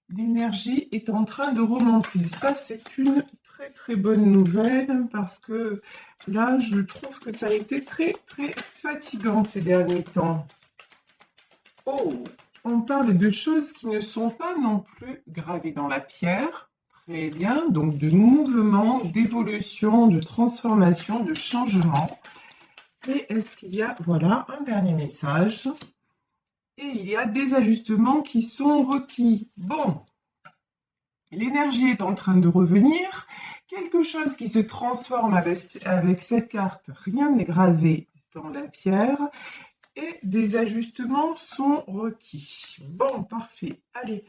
L'énergie est en train de remonter. Ça, c'est une très très bonne nouvelle parce que là, je trouve que ça a été très très fatigant ces derniers temps. Oh, on parle de choses qui ne sont pas non plus gravées dans la pierre. Très bien, donc de mouvement, d'évolution, de transformation, de changement. Et est-ce qu'il y a, voilà, un dernier message. Et il y a des ajustements qui sont requis. Bon, l'énergie est en train de revenir. Quelque chose qui se transforme avec cette carte. Rien n'est gravé dans la pierre. Et des ajustements sont requis. Bon, parfait. Allez,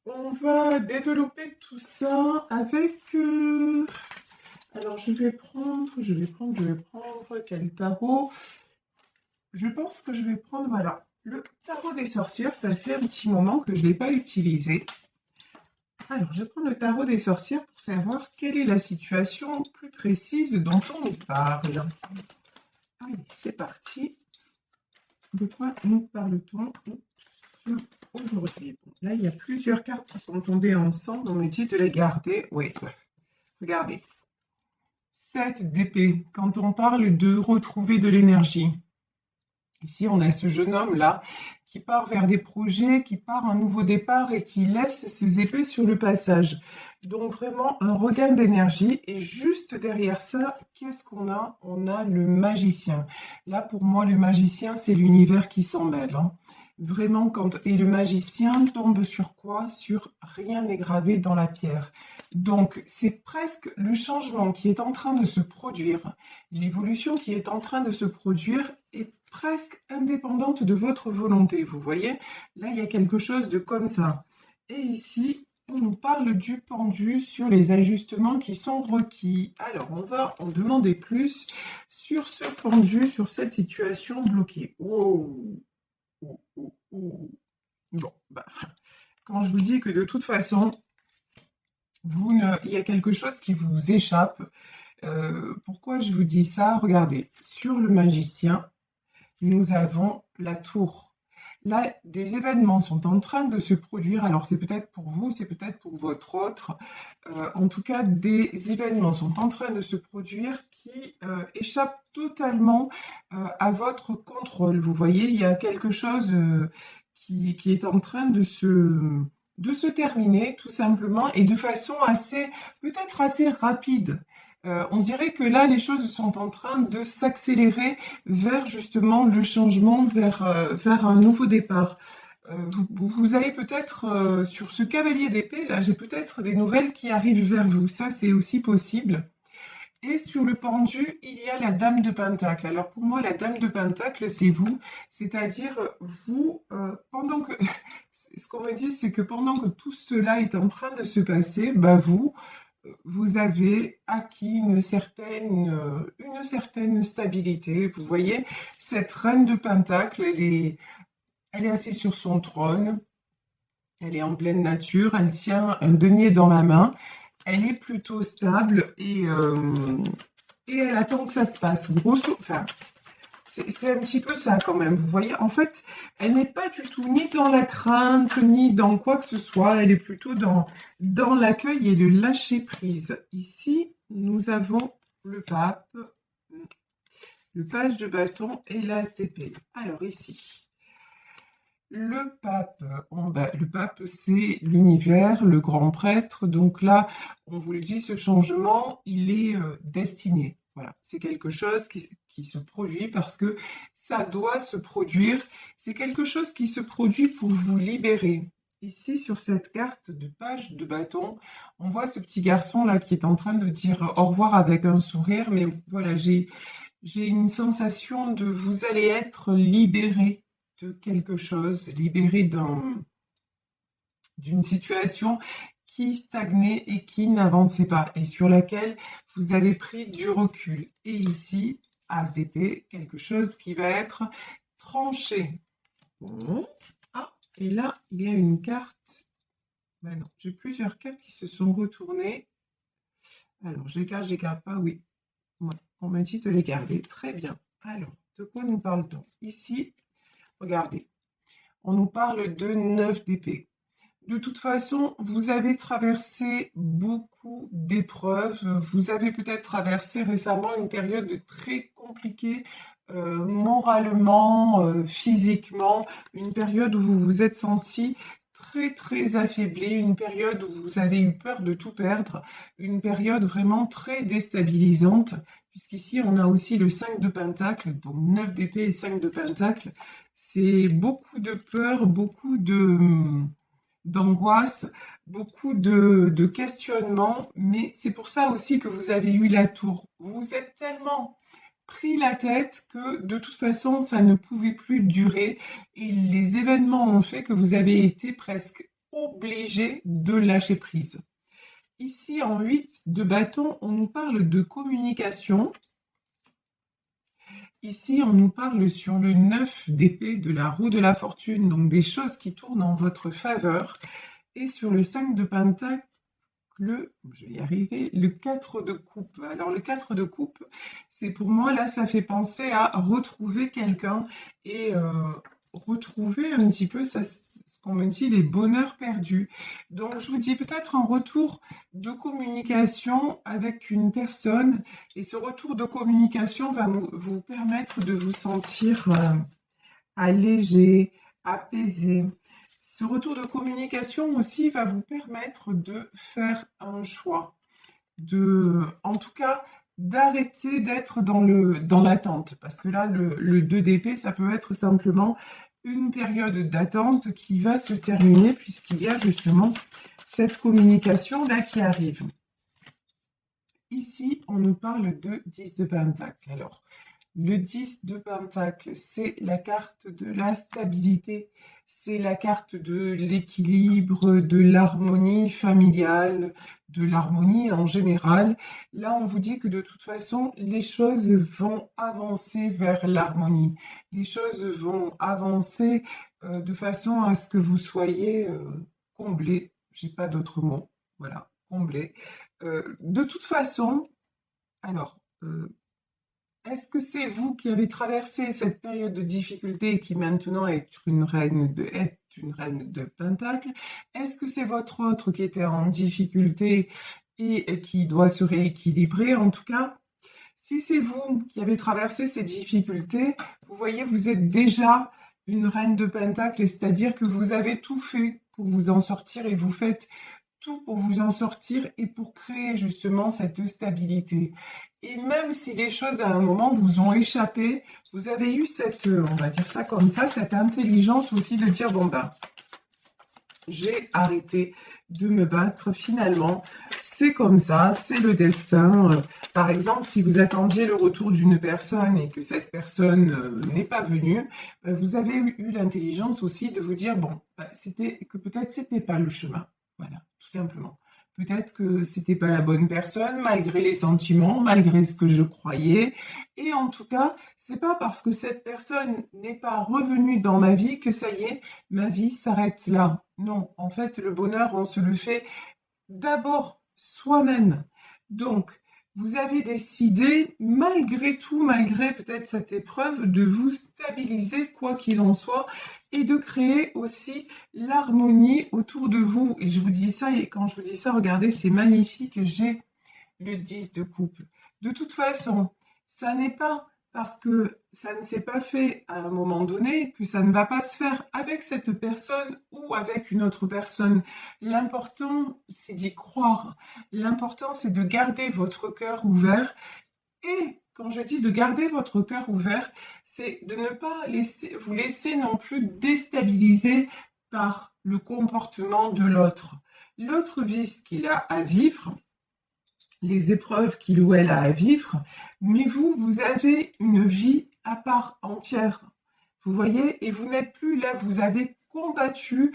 on va développer tout ça avec... Alors, je vais prendre quel tarot? Je pense que je vais prendre, voilà, le tarot des sorcières. Ça fait un petit moment que je ne l'ai pas utilisé. Alors, je prends le tarot des sorcières pour savoir quelle est la situation plus précise dont on nous parle. Allez, c'est parti. De quoi nous parle-t-on aujourd'hui? Bon, là, il y a plusieurs cartes qui sont tombées ensemble. On me dit de les garder. Oui, regardez. 7 d'épée. Quand on parle de retrouver de l'énergie. Ici, on a ce jeune homme-là qui part vers des projets, qui part un nouveau départ et qui laisse ses épées sur le passage. Donc vraiment un regain d'énergie. Et juste derrière ça, qu'est-ce qu'on a? On a le magicien. Là, pour moi, le magicien, c'est l'univers qui s'en mêle, hein. Vraiment, et le magicien tombe sur quoi? Sur rien n'est gravé dans la pierre. Donc, c'est presque le changement qui est en train de se produire. L'évolution qui est en train de se produire est presque indépendante de votre volonté. Vous voyez, là, il y a quelque chose de comme ça. Et ici, on nous parle du pendu sur les ajustements qui sont requis. Alors, on va en demander plus sur ce pendu, sur cette situation bloquée. Oh, oh, oh, oh. Bon, bah, quand je vous dis que de toute façon, il y a quelque chose qui vous échappe. Pourquoi je vous dis ça? Regardez, sur le magicien, nous avons la tour. Là, des événements sont en train de se produire. Alors, c'est peut-être pour vous, c'est peut-être pour votre autre. En tout cas, des événements sont en train de se produire qui échappent totalement à votre contrôle. Vous voyez, il y a quelque chose qui est en train de se terminer, tout simplement, et de façon peut-être assez rapide. On dirait que là, les choses sont en train de s'accélérer vers justement le changement, vers un nouveau départ. Vous allez peut-être, sur ce cavalier d'épée, là, j'ai peut-être des nouvelles qui arrivent vers vous. Ça, c'est aussi possible. Et sur le pendu, il y a la dame de Pentacle. Alors pour moi, la dame de Pentacle, c'est vous. C'est-à-dire, vous, pendant que... Ce qu'on me dit, c'est que pendant que tout cela est en train de se passer, bah vous avez acquis une certaine stabilité. Vous voyez, cette reine de Pentacle, elle est assise sur son trône, elle est en pleine nature, elle tient un denier dans la main, elle est plutôt stable et elle attend que ça se passe. Enfin, c'est un petit peu ça quand même, vous voyez. En fait, elle n'est pas du tout ni dans la crainte, ni dans quoi que ce soit. Elle est plutôt dans l'accueil et le lâcher-prise. Ici, nous avons le pape, le page de bâton et l'as d'épée. Alors ici, le pape, c'est l'univers, le grand prêtre. Donc là, on vous le dit, ce changement, il est destiné. Voilà, c'est quelque chose qui se produit parce que ça doit se produire. C'est quelque chose qui se produit pour vous libérer. Ici, sur cette carte de page de bâton, on voit ce petit garçon là qui est en train de dire au revoir avec un sourire. Mais voilà, j'ai une sensation de vous allez être libéré de quelque chose, libéré d'une situation qui stagnait et qui n'avançait pas et sur laquelle vous avez pris du recul. Et ici, à zépé, quelque chose qui va être tranché. Bon. Ah, et là, il y a une carte. Ben non, j'ai plusieurs cartes qui se sont retournées. Alors, je les garde pas, oui. Ouais, on m'a dit de les garder. Très bien. Alors, de quoi nous parle-t-on? Ici, regardez, on nous parle de 9 d'épée. De toute façon, vous avez traversé beaucoup d'épreuves. Vous avez peut-être traversé récemment une période très compliquée, moralement, physiquement, une période où vous vous êtes senti très très affaibli, une période où vous avez eu peur de tout perdre, une période vraiment très déstabilisante, puisqu'ici on a aussi le 5 de Pentacle, donc 9 d'épée et 5 de Pentacle. C'est beaucoup de peur, beaucoup d'angoisse, beaucoup de questionnements, mais c'est pour ça aussi que vous avez eu la tour. Vous vous êtes tellement pris la tête que de toute façon ça ne pouvait plus durer et les événements ont fait que vous avez été presque obligé de lâcher prise. Ici en 8 de bâton, on nous parle de communication. Ici, on nous parle sur le 9 d'épée de la roue de la fortune, donc des choses qui tournent en votre faveur. Et sur le 5 de pentacle, je vais y arriver, le 4 de coupe. Alors le 4 de coupe, c'est pour moi, là, ça fait penser à retrouver quelqu'un et retrouver un petit peu ce qu'on me dit, les bonheurs perdus. Donc je vous dis peut-être un retour de communication avec une personne et ce retour de communication va vous permettre de vous sentir allégé, apaisé. Ce retour de communication aussi va vous permettre de faire un choix, en tout cas, d'arrêter d'être dans l'attente. Parce que là, le 2 d'épée, ça peut être simplement une période d'attente qui va se terminer puisqu'il y a justement cette communication-là qui arrive. Ici, on nous parle de 10 de Pentacle. Alors, le 10 de Pentacle, c'est la carte de la stabilité, c'est la carte de l'équilibre, de l'harmonie familiale, de l'harmonie en général. Là, on vous dit que de toute façon, les choses vont avancer vers l'harmonie. Les choses vont avancer de façon à ce que vous soyez comblé. J'ai pas d'autre mot. Voilà, comblé. De toute façon, alors... est-ce que c'est vous qui avez traversé cette période de difficulté et qui maintenant est une reine de Pentacle? Est-ce que c'est votre autre qui était en difficulté et qui doit se rééquilibrer? En tout cas, si c'est vous qui avez traversé ces difficultés, vous voyez, vous êtes déjà une reine de Pentacle, c'est-à-dire que vous avez tout fait pour vous en sortir et vous faites tout pour vous en sortir et pour créer justement cette stabilité. Et même si les choses à un moment vous ont échappé, vous avez eu cette, on va dire ça comme ça, cette intelligence aussi de dire, bon ben, j'ai arrêté de me battre finalement, c'est comme ça, c'est le destin. Par exemple, si vous attendiez le retour d'une personne et que cette personne n'est pas venue, vous avez eu l'intelligence aussi de vous dire, bon, peut-être c'était pas le chemin. Voilà, tout simplement. Peut-être que c'était pas la bonne personne, malgré les sentiments, malgré ce que je croyais. Et en tout cas, c'est pas parce que cette personne n'est pas revenue dans ma vie que ça y est, ma vie s'arrête là. Non, en fait, le bonheur, on se le fait d'abord soi-même. Donc, vous avez décidé, malgré tout, malgré peut-être cette épreuve, de vous stabiliser quoi qu'il en soit et de créer aussi l'harmonie autour de vous. Et je vous dis ça, et quand je vous dis ça, regardez, c'est magnifique, j'ai le 10 de coupe. De toute façon, ça n'est pas parce que ça ne s'est pas fait à un moment donné que ça ne va pas se faire avec cette personne ou avec une autre personne. L'important, c'est d'y croire. L'important, c'est de garder votre cœur ouvert. Et quand je dis de garder votre cœur ouvert, c'est de ne pas vous laisser non plus déstabiliser par le comportement de l'autre. L'autre vit ce qu'il a à vivre, les épreuves qu'il ou elle a à vivre, mais vous avez une vie à part entière. Vous voyez, et vous n'êtes plus là, vous avez combattu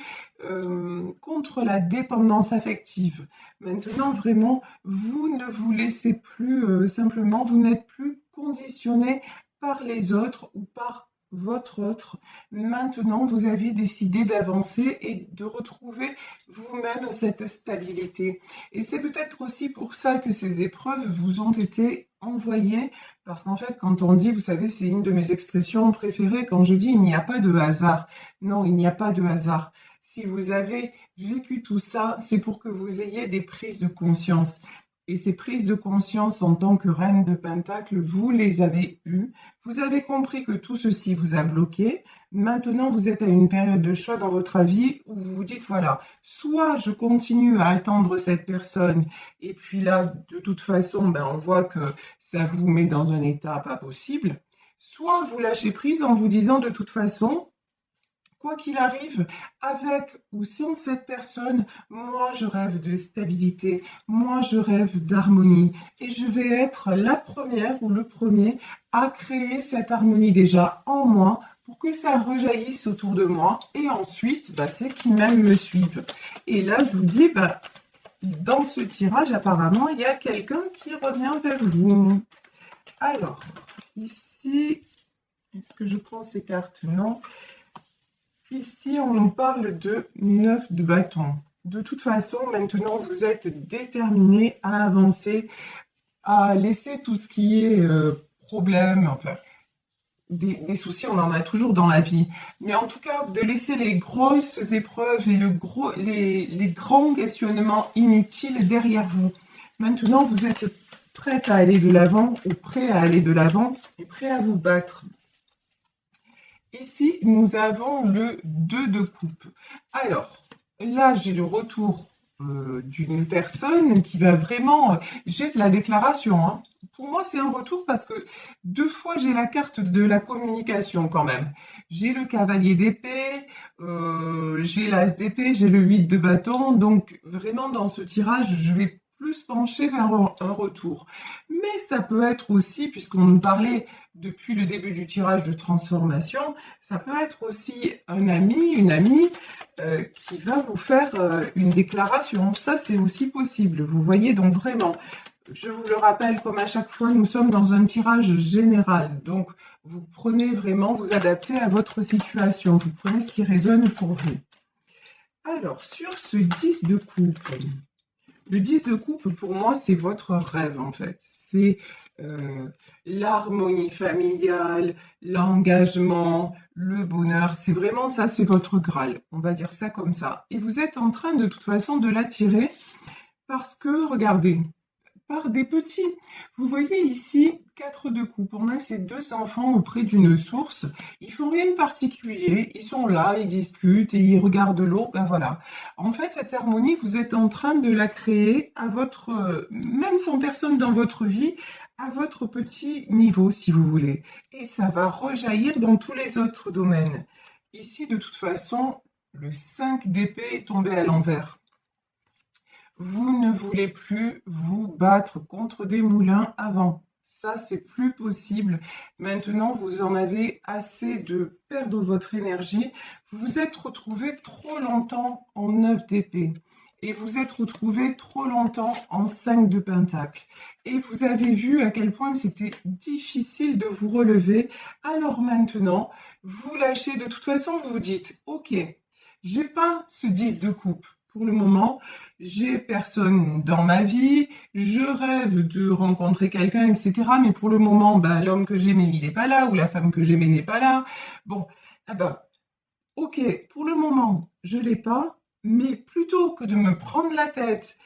contre la dépendance affective. Maintenant, vraiment, vous ne vous laissez plus simplement, vous n'êtes plus conditionné par les autres ou par votre autre. Maintenant, vous avez décidé d'avancer et de retrouver vous-même cette stabilité. Et c'est peut-être aussi pour ça que ces épreuves vous ont été envoyées, parce qu'en fait, quand on dit, vous savez, c'est une de mes expressions préférées, quand je dis il n'y a pas de hasard. Non, il n'y a pas de hasard. Si vous avez vécu tout ça, c'est pour que vous ayez des prises de conscience. Et ces prises de conscience en tant que reine de Pentacle, vous les avez eues. Vous avez compris que tout ceci vous a bloqué. Maintenant, vous êtes à une période de choix dans votre vie où vous vous dites, voilà, soit je continue à attendre cette personne, et puis là, de toute façon, ben, on voit que ça vous met dans un état pas possible, soit vous lâchez prise en vous disant, de toute façon, quoi qu'il arrive, avec ou sans cette personne, moi je rêve de stabilité, moi je rêve d'harmonie et je vais être la première ou le premier à créer cette harmonie déjà en moi pour que ça rejaillisse autour de moi et ensuite, bah, c'est qui même me suivent. Et là, je vous dis, bah, dans ce tirage, apparemment, il y a quelqu'un qui revient vers vous. Alors, ici, est-ce que je prends ces cartes? Non. Ici, on nous parle de 9 de bâton. De toute façon, maintenant, vous êtes déterminé à avancer, à laisser tout ce qui est problème, enfin, des soucis, on en a toujours dans la vie. Mais en tout cas, de laisser les grosses épreuves et les grands questionnements inutiles derrière vous. Maintenant, vous êtes prête à aller de l'avant ou prêt à aller de l'avant et prêt à vous battre. Ici, nous avons le 2 de coupe. Alors, là, j'ai le retour d'une personne qui va vraiment... j'ai de la déclaration. Hein. Pour moi, c'est un retour parce que 2 fois, j'ai la carte de la communication quand même. J'ai le cavalier d'épée, j'ai l'as d'épée, j'ai le 8 de bâton. Donc, vraiment, dans ce tirage, je vais plus pencher vers un retour. Mais ça peut être aussi, puisqu'on nous parlait depuis le début du tirage de transformation, ça peut être aussi un ami, une amie qui va vous faire une déclaration. Ça, c'est aussi possible. Vous voyez, donc vraiment, je vous le rappelle, comme à chaque fois, nous sommes dans un tirage général. Donc, vous prenez vraiment, vous adaptez à votre situation. Vous prenez ce qui résonne pour vous. Alors, sur ce 10 de coupe, le 10 de coupe, pour moi, c'est votre rêve, en fait. C'est l'harmonie familiale, l'engagement, le bonheur. C'est vraiment ça, c'est votre Graal. On va dire ça comme ça. Et vous êtes en train, de toute façon, de l'attirer parce que, regardez, par des petits. Vous voyez ici, 4 de coupe. On a ces 2 enfants auprès d'une source. Ils font rien de particulier. Ils sont là, ils discutent et ils regardent l'eau. Ben voilà. En fait, cette harmonie, vous êtes en train de la créer à votre, même sans personne dans votre vie, à votre petit niveau, si vous voulez. Et ça va rejaillir dans tous les autres domaines. Ici, de toute façon, le 5 d'épée est tombé à l'envers. Vous ne voulez plus vous battre contre des moulins avant. Ça, c'est plus possible. Maintenant, vous en avez assez de perdre votre énergie. Vous vous êtes retrouvé trop longtemps en 9 d'épée. Et vous êtes retrouvé trop longtemps en 5 de pentacle. Et vous avez vu à quel point c'était difficile de vous relever. Alors maintenant, vous lâchez. De toute façon, vous vous dites, ok, j'ai pas ce 10 de coupe. Pour le moment, j'ai personne dans ma vie, je rêve de rencontrer quelqu'un, etc. Mais pour le moment, ben, l'homme que j'aimais, il n'est pas là, ou la femme que j'aimais n'est pas là. Bon, ah ben, ok, pour le moment, je l'ai pas, mais plutôt que de me prendre la tête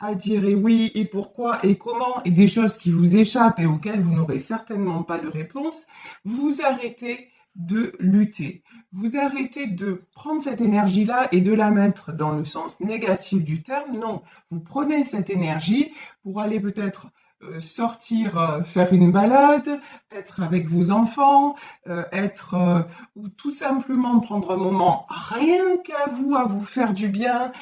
à dire et oui, et pourquoi, et comment, et des choses qui vous échappent et auxquelles vous n'aurez certainement pas de réponse, vous arrêtez de lutter. Vous arrêtez de prendre cette énergie-là et de la mettre dans le sens négatif du terme. Non, vous prenez cette énergie pour aller peut-être sortir, faire une balade, être avec vos enfants, ou tout simplement prendre un moment rien qu'à vous, à vous faire du bien,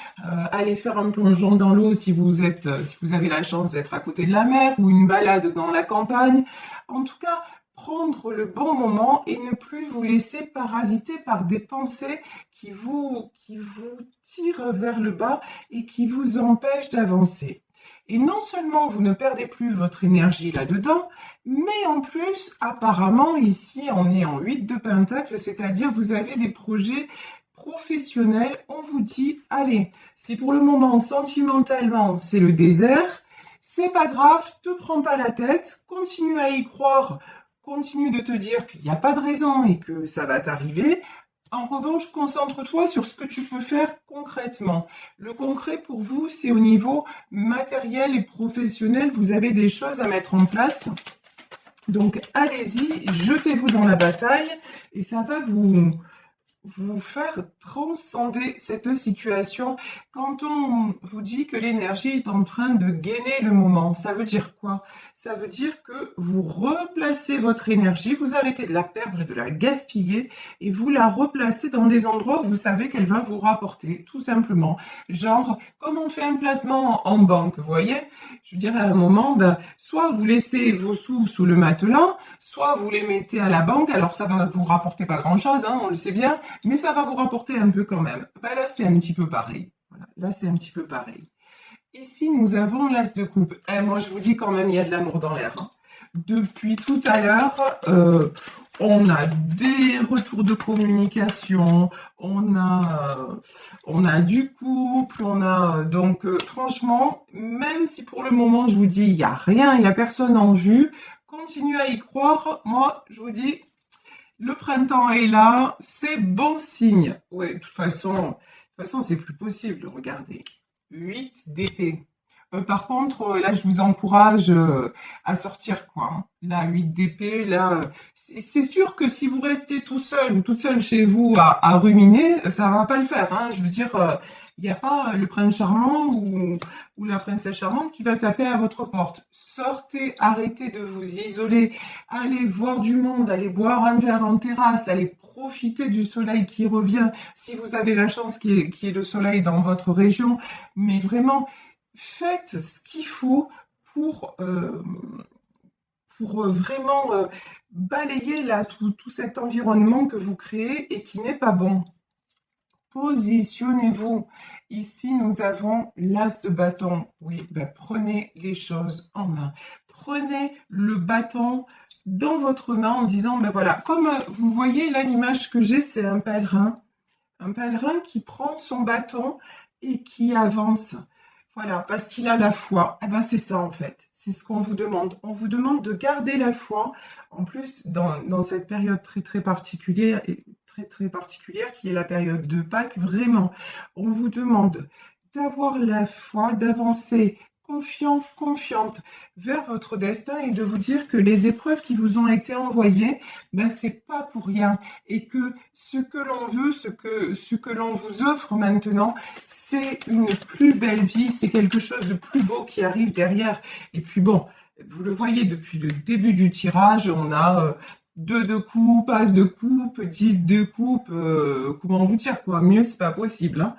aller faire un plongeon dans l'eau si vous avez la chance d'être à côté de la mer, ou une balade dans la campagne. En tout cas, prendre le bon moment et ne plus vous laisser parasiter par des pensées qui vous tirent vers le bas et qui vous empêchent d'avancer. Et non seulement vous ne perdez plus votre énergie là-dedans, mais en plus, apparemment, ici, on est en 8 de pentacle, c'est-à-dire vous avez des projets professionnels. On vous dit, allez, si pour le moment, sentimentalement, c'est le désert, c'est pas grave, te prends pas la tête, continue à y croire, continue de te dire qu'il n'y a pas de raison et que ça va t'arriver. En revanche, concentre-toi sur ce que tu peux faire concrètement. Le concret pour vous, c'est au niveau matériel et professionnel. Vous avez des choses à mettre en place. Donc, allez-y, jetez-vous dans la bataille et ça va vous faire transcender cette situation. Quand on vous dit que l'énergie est en train de gainer le moment, ça veut dire quoi? Ça veut dire que vous replacez votre énergie, vous arrêtez de la perdre et de la gaspiller et vous la replacez dans des endroits où vous savez qu'elle va vous rapporter, tout simplement. Genre, comme on fait un placement en banque, vous voyez? Je veux dire, à un moment, soit vous laissez vos sous sous le matelas, soit vous les mettez à la banque, alors ça va vous rapporter pas grand-chose, hein, on le sait bien, mais ça va vous rapporter un peu quand même. Ben là, c'est un petit peu pareil. Voilà, là, c'est un petit peu pareil. Ici, nous avons l'as de coupe. Moi, je vous dis quand même, il y a de l'amour dans l'air. Hein. Depuis tout à l'heure, on a des retours de communication, on a du couple, on a donc franchement, même si pour le moment, je vous dis, il n'y a rien, il n'y a personne en vue, continuez à y croire. Moi, je vous dis, le printemps est là, c'est bon signe. Ouais, de toute façon, c'est plus possible. Regardez, 8 d'épée. Par contre, là, je vous encourage à sortir quoi. Hein. Là, 8 d'épée, là, c'est sûr que si vous restez tout seul ou toute seule chez vous à ruminer, ça va pas le faire. Hein. Je veux dire, il n'y a pas le prince charmant ou la princesse charmante qui va taper à votre porte. Sortez, arrêtez de vous isoler, allez voir du monde, allez boire un verre en terrasse, allez profiter du soleil qui revient, si vous avez la chance qu'il y ait le soleil dans votre région, mais vraiment, faites ce qu'il faut pour vraiment balayer là tout cet environnement que vous créez et qui n'est pas bon. Positionnez-vous. Ici, nous avons l'as de bâton. Oui, prenez les choses en main. Prenez le bâton dans votre main en disant, voilà, comme vous voyez là, l'image que j'ai, c'est un pèlerin. Un pèlerin qui prend son bâton et qui avance. Voilà, parce qu'il a la foi. Eh ben, c'est ça en fait. C'est ce qu'on vous demande. On vous demande de garder la foi. En plus, dans cette période très très particulière qui est la période de Pâques, vraiment, on vous demande d'avoir la foi, d'avancer confiant, confiante vers votre destin et de vous dire que les épreuves qui vous ont été envoyées, c'est pas pour rien et que ce que l'on veut, ce que l'on vous offre maintenant, c'est une plus belle vie, c'est quelque chose de plus beau qui arrive derrière. Et puis bon, vous le voyez depuis le début du tirage, on a 2 de coupe, as de coupe, 10 de coupe, comment vous dire quoi, mieux c'est pas possible, hein.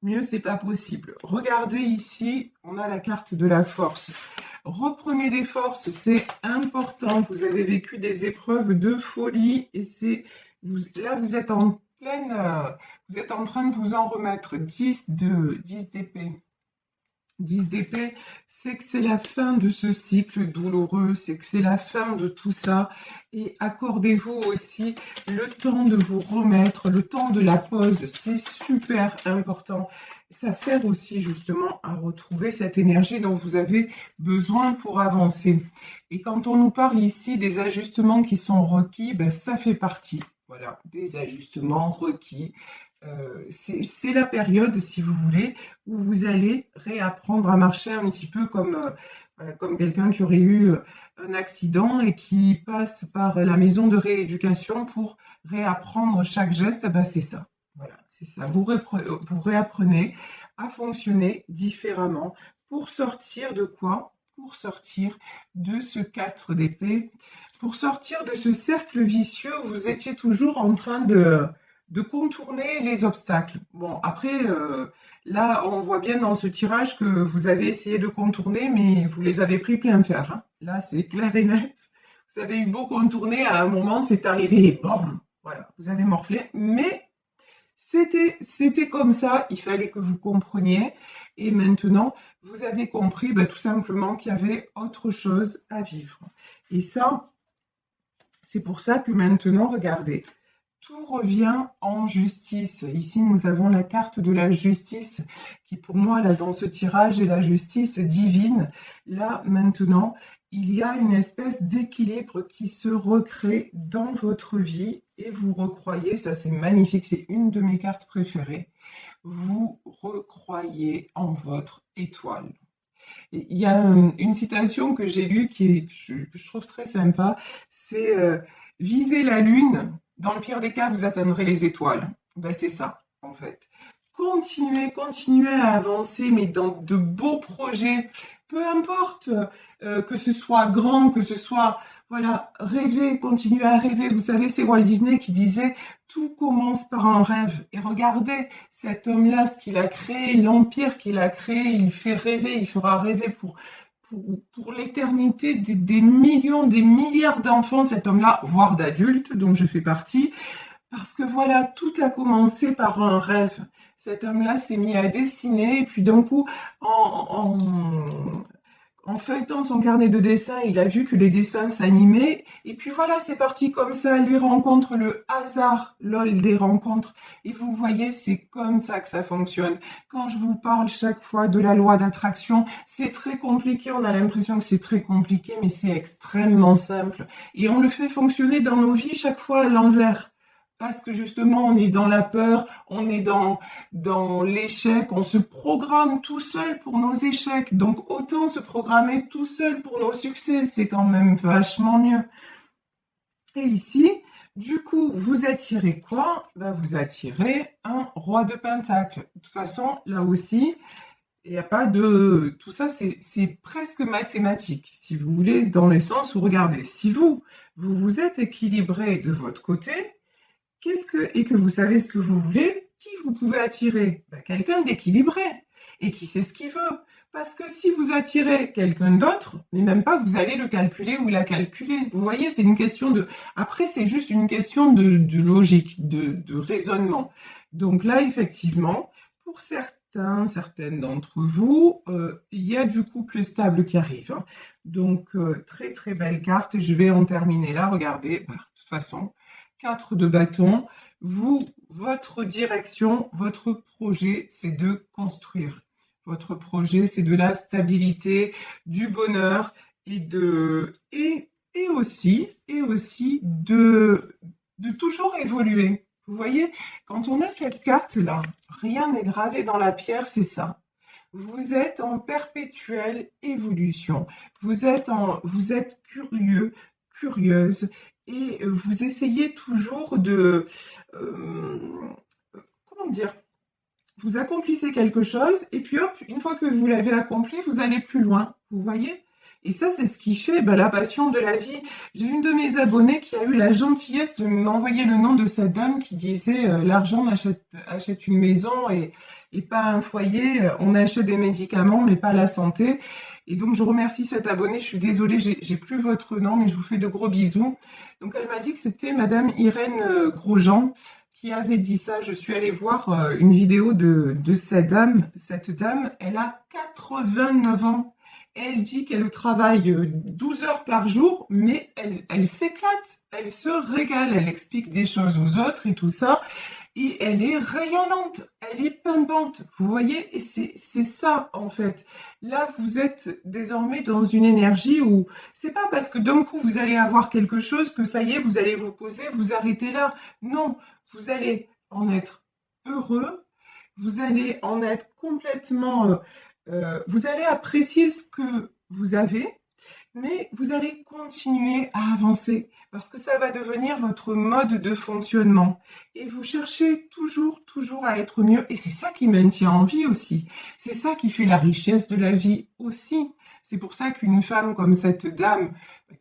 Mieux, c'est pas possible. Regardez ici, on a la carte de la force. Reprenez des forces, c'est important. Vous avez vécu des épreuves de folie et là, vous êtes en pleine, vous êtes en train de vous en remettre. 10 d'épée. 10 d'épée, c'est que c'est la fin de ce cycle douloureux, c'est que c'est la fin de tout ça. Et accordez-vous aussi le temps de vous remettre, le temps de la pause, c'est super important. Ça sert aussi justement à retrouver cette énergie dont vous avez besoin pour avancer. Et quand on nous parle ici des ajustements qui sont requis, ça fait partie. Voilà, des ajustements requis. C'est la période, si vous voulez, où vous allez réapprendre à marcher un petit peu comme quelqu'un qui aurait eu un accident et qui passe par la maison de rééducation pour réapprendre chaque geste. C'est ça. Voilà, c'est ça. Vous réapprenez à fonctionner différemment pour sortir de quoi? Pour sortir de ce 4 d'épée, pour sortir de ce cercle vicieux où vous étiez toujours en train de contourner les obstacles. Bon, après, là, on voit bien dans ce tirage que vous avez essayé de contourner, mais vous les avez pris plein fer. Hein. Là, c'est clair et net. Vous avez eu beau contourner, à un moment, c'est arrivé, boum, voilà, vous avez morflé, mais c'était comme ça, il fallait que vous compreniez, et maintenant, vous avez compris tout simplement qu'il y avait autre chose à vivre. Et ça, c'est pour ça que maintenant, regardez, tout revient en justice. Ici, nous avons la carte de la justice qui, pour moi, là, dans ce tirage, est la justice divine. Là, maintenant, il y a une espèce d'équilibre qui se recrée dans votre vie et vous recroyez, ça c'est magnifique, c'est une de mes cartes préférées, vous recroyez en votre étoile. Et il y a une citation que j'ai lue que je trouve très sympa, c'est visez la lune, dans le pire des cas, vous atteindrez les étoiles. Ben, c'est ça, en fait. Continuez, continuez à avancer, mais dans de beaux projets, peu importe que ce soit grand, que ce soit, voilà, rêver, continuez à rêver. Vous savez, c'est Walt Disney qui disait, tout commence par un rêve. Et regardez, cet homme-là, ce qu'il a créé, l'empire qu'il a créé, il fait rêver, il fera rêver pour l'éternité des millions, des milliards d'enfants, cet homme-là, voire d'adultes, dont je fais partie. Parce que voilà, tout a commencé par un rêve. Cet homme-là s'est mis à dessiner, et puis d'un coup, en feuilletant son carnet de dessin, il a vu que les dessins s'animaient. Et puis voilà, c'est parti comme ça, les rencontres, le hasard, lol, des rencontres. Et vous voyez, c'est comme ça que ça fonctionne. Quand je vous parle chaque fois de la loi d'attraction, c'est très compliqué, on a l'impression que c'est très compliqué, mais c'est extrêmement simple. Et on le fait fonctionner dans nos vies chaque fois à l'envers. Parce que justement, on est dans la peur, on est dans l'échec, on se programme tout seul pour nos échecs. Donc autant se programmer tout seul pour nos succès, c'est quand même vachement mieux. Et ici, du coup, vous attirez quoi? Ben, vous attirez un roi de pentacle. De toute façon, là aussi, il n'y a pas de... Tout ça, c'est presque mathématique, si vous voulez, dans le sens où, regardez, si vous êtes équilibré de votre côté, et que vous savez ce que vous voulez, qui vous pouvez attirer? Ben, quelqu'un d'équilibré et qui sait ce qu'il veut. Parce que si vous attirez quelqu'un d'autre, mais même pas vous allez le calculer ou la calculer. Vous voyez, c'est une question de... Après, c'est juste une question de logique, de raisonnement. Donc là, effectivement, pour certaines d'entre vous, il y a du couple stable qui arrive. Hein. Donc, très très belle carte et je vais en terminer là. Regardez, ben, de toute façon... 4 de bâton, votre direction, votre projet, c'est de construire. Votre projet, c'est de la stabilité, du bonheur et aussi de toujours évoluer. Vous voyez, quand on a cette carte-là, rien n'est gravé dans la pierre, c'est ça. Vous êtes en perpétuelle évolution. Vous êtes curieux, curieuse, et vous essayez toujours comment dire, vous accomplissez quelque chose, et puis hop, une fois que vous l'avez accompli, vous allez plus loin, vous voyez? Et ça, c'est ce qui fait la passion de la vie. J'ai une de mes abonnées qui a eu la gentillesse de m'envoyer le nom de cette dame qui disait l'argent achète une maison et pas un foyer, on achète des médicaments, mais pas la santé. Et donc, je remercie cette abonnée. Je suis désolée, j'ai plus votre nom, mais je vous fais de gros bisous. Donc, elle m'a dit que c'était Madame Irène Grosjean qui avait dit ça. Je suis allée voir une vidéo de cette dame. Cette dame, elle a 89 ans. Elle dit qu'elle travaille 12 heures par jour, mais elle s'éclate, elle se régale, elle explique des choses aux autres et tout ça. Et elle est rayonnante, elle est pimpante, vous voyez, et c'est ça en fait. Là, vous êtes désormais dans une énergie où c'est pas parce que d'un coup vous allez avoir quelque chose que ça y est, vous allez vous poser, vous arrêtez là. Non, vous allez en être heureux, vous allez en être complètement... vous allez apprécier ce que vous avez, mais vous allez continuer à avancer parce que ça va devenir votre mode de fonctionnement. Et vous cherchez toujours à être mieux. Et c'est ça qui maintient en vie aussi. C'est ça qui fait la richesse de la vie aussi. C'est pour ça qu'une femme comme cette dame,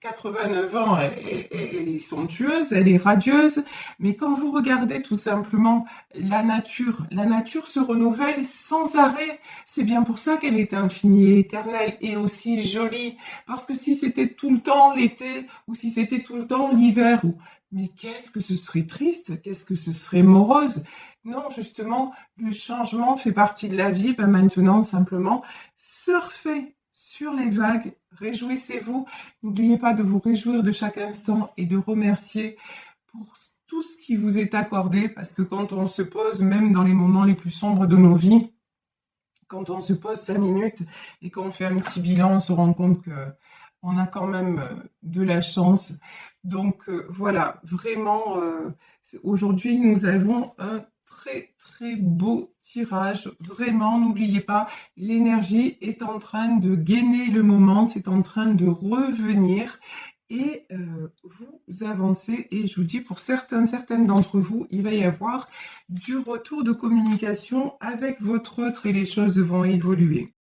89 ans, elle est somptueuse, elle est radieuse. Mais quand vous regardez tout simplement la nature se renouvelle sans arrêt. C'est bien pour ça qu'elle est infinie et éternelle et aussi jolie. Parce que si c'était tout le temps l'été ou si c'était tout le temps l'hiver, mais qu'est-ce que ce serait triste, qu'est-ce que ce serait morose. Non, justement, le changement fait partie de la vie. Ben maintenant, simplement, surfez sur les vagues, réjouissez-vous. N'oubliez pas de vous réjouir de chaque instant et de remercier pour tout ce qui vous est accordé, parce que quand on se pose, même dans les moments les plus sombres de nos vies, quand on se pose 5 minutes et qu'on fait un petit bilan, on se rend compte que on a quand même de la chance. Donc voilà, vraiment, aujourd'hui, nous avons un très beau tirage. Vraiment, n'oubliez pas, l'énergie est en train de gainer le moment, c'est en train de revenir. Et vous avancez, et je vous dis, pour certaines d'entre vous, il va y avoir du retour de communication avec votre autre et les choses vont évoluer.